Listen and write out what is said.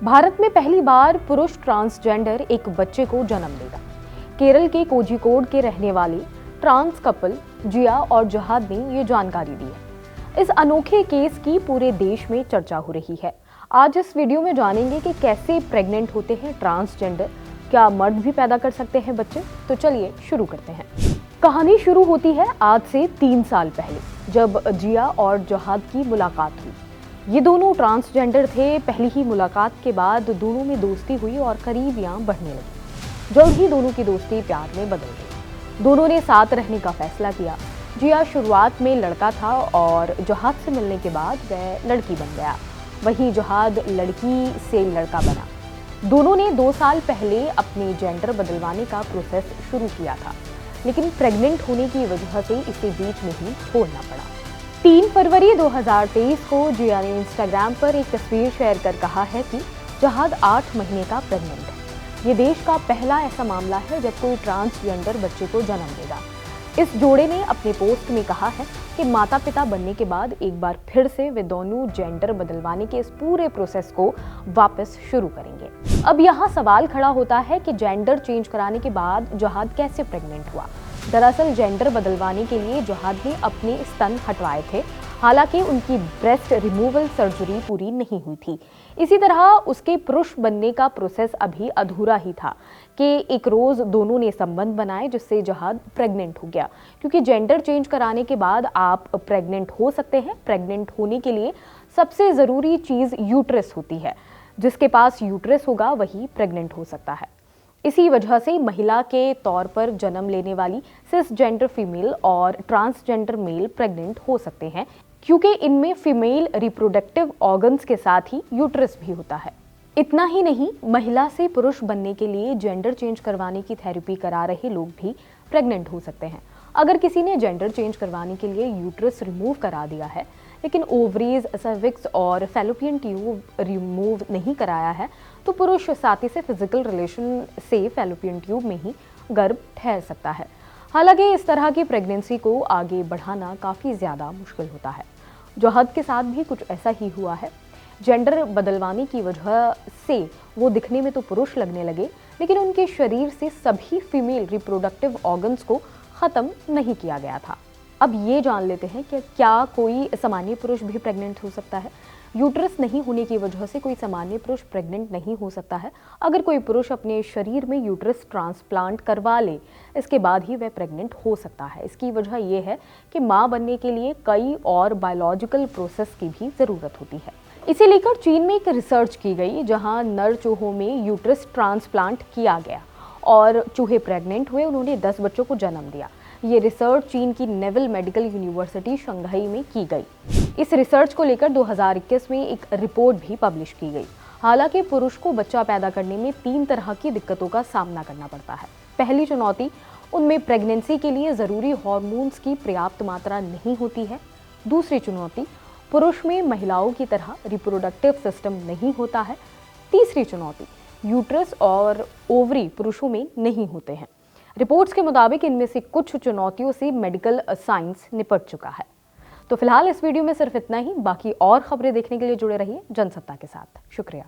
भारत में पहली बार पुरुष ट्रांसजेंडर एक बच्चे को जन्म देगा। केरल के कोझिकोड के रहने वाले ट्रांस कपल जिया और जहाद ने ये जानकारी दी है। इस अनोखे केस की पूरे देश में चर्चा हो रही है। आज इस वीडियो में जानेंगे कि कैसे प्रेग्नेंट होते हैं ट्रांसजेंडर, क्या मर्द भी पैदा कर सकते हैं बच्चे। तो चलिए शुरू करते हैं। कहानी शुरू होती है आज से 3 साल पहले, जब जिया और जहाद की मुलाकात हुई। ये दोनों ट्रांसजेंडर थे। पहली ही मुलाकात के बाद दोनों में दोस्ती हुई और करीबियां बढ़ने लगी। जल्द ही दोनों की दोस्ती प्यार में बदल गई। दोनों ने साथ रहने का फैसला किया। जिया शुरुआत में लड़का था और जहाद से मिलने के बाद वह लड़की बन गया। वहीं जहाद लड़की से लड़का बना। दोनों ने 2 साल पहले अपने जेंडर बदलवाने का प्रोसेस शुरू किया था, लेकिन प्रेग्नेंट होने की वजह से इसे बीच में ही छोड़ना पड़ा। 3 फरवरी 2023 को जिया ने इंस्टाग्राम पर एक तस्वीर शेयर कर कहा है कि जहाद 8 महीने का प्रेग्नेंट है। ये देश का पहला ऐसा मामला है जब कोई ट्रांसजेंडर बच्चे को जन्म देगा। इस जोड़े ने अपने पोस्ट में कहा है कि माता पिता बनने के बाद एक बार फिर से वे दोनों जेंडर बदलवाने के इस पूरे प्रोसेस को वापस शुरू करेंगे। अब यहाँ सवाल खड़ा होता है कि जेंडर चेंज कराने के बाद जहाद कैसे प्रेग्नेंट हुआ। दरअसल जेंडर बदलवाने के लिए जहाद ने अपने स्तन हटवाए थे, हालांकि उनकी ब्रेस्ट रिमूवल सर्जरी पूरी नहीं हुई थी। इसी तरह उसके पुरुष बनने का प्रोसेस अभी अधूरा ही था कि एक रोज दोनों ने संबंध बनाए, जिससे जहाद प्रेग्नेंट हो गया। क्योंकि जेंडर चेंज कराने के बाद आप प्रेग्नेंट हो सकते हैं। प्रेग्नेंट होने के लिए सबसे जरूरी चीज यूट्रस होती है। जिसके पास यूट्रस होगा वही प्रेग्नेंट हो सकता है। इसी वजह से महिला के तौर पर जन्म लेने वाली सिसजेंडर फीमेल और ट्रांसजेंडर मेल प्रेग्नेंट हो सकते हैं, क्योंकि इनमें फीमेल रिप्रोडक्टिव ऑर्गन्स के साथ ही यूट्रस भी होता है। इतना ही नहीं, महिला से पुरुष बनने के लिए जेंडर चेंज करवाने की थेरेपी करा रहे लोग भी प्रेग्नेंट हो सकते हैं। अगर किसी ने जेंडर चेंज करवाने के लिए यूट्रस रिमूव करा दिया है, लेकिन ओवरीज, सर्विक्स और फैलोपियन ट्यूब रिमूव नहीं कराया है, तो पुरुष साथी से फिजिकल रिलेशन से फैलोपियन ट्यूब में ही गर्भ ठहर सकता है। हालांकि इस तरह की प्रेगनेंसी को आगे बढ़ाना काफ़ी ज़्यादा मुश्किल होता है। जहाद के साथ भी कुछ ऐसा ही हुआ है। जेंडर बदलवाने की वजह से वो दिखने में तो पुरुष लगने लगे, लेकिन उनके शरीर से सभी फीमेल रिप्रोडक्टिव ऑर्गन्स को ख़त्म नहीं किया गया था। अब ये जान लेते हैं कि क्या कोई सामान्य पुरुष भी प्रेग्नेंट हो सकता है। यूट्रस नहीं होने की वजह से कोई सामान्य पुरुष प्रेग्नेंट नहीं हो सकता है। अगर कोई पुरुष अपने शरीर में यूट्रस ट्रांसप्लांट करवा ले, इसके बाद ही वह प्रेग्नेंट हो सकता है। इसकी वजह यह है कि मां बनने के लिए कई और बायोलॉजिकल प्रोसेस की भी ज़रूरत होती है। इसे लेकर चीन में एक रिसर्च की गई, जहां नर चूहों में यूट्रस ट्रांसप्लांट किया गया और चूहे प्रेग्नेंट हुए। उन्होंने 10 बच्चों को जन्म दिया। ये रिसर्च चीन की नेवल मेडिकल यूनिवर्सिटी शंघाई में की गई। इस रिसर्च को लेकर 2021 में एक रिपोर्ट भी पब्लिश की गई। हालांकि पुरुष को बच्चा पैदा करने में 3 तरह की दिक्कतों का सामना करना पड़ता है। पहली चुनौती, उनमें प्रेगनेंसी के लिए ज़रूरी हार्मोन्स की पर्याप्त मात्रा नहीं होती है। दूसरी चुनौती, पुरुष में महिलाओं की तरह रिप्रोडक्टिव सिस्टम नहीं होता है। तीसरी चुनौती, यूट्रस और ओवरी पुरुषों में नहीं होते हैं। रिपोर्ट्स के मुताबिक इनमें से कुछ चुनौतियों से मेडिकल साइंस निपट चुका है। तो फिलहाल इस वीडियो में सिर्फ इतना ही। बाकी और खबरें देखने के लिए जुड़े रहिए जनसत्ता के साथ। शुक्रिया।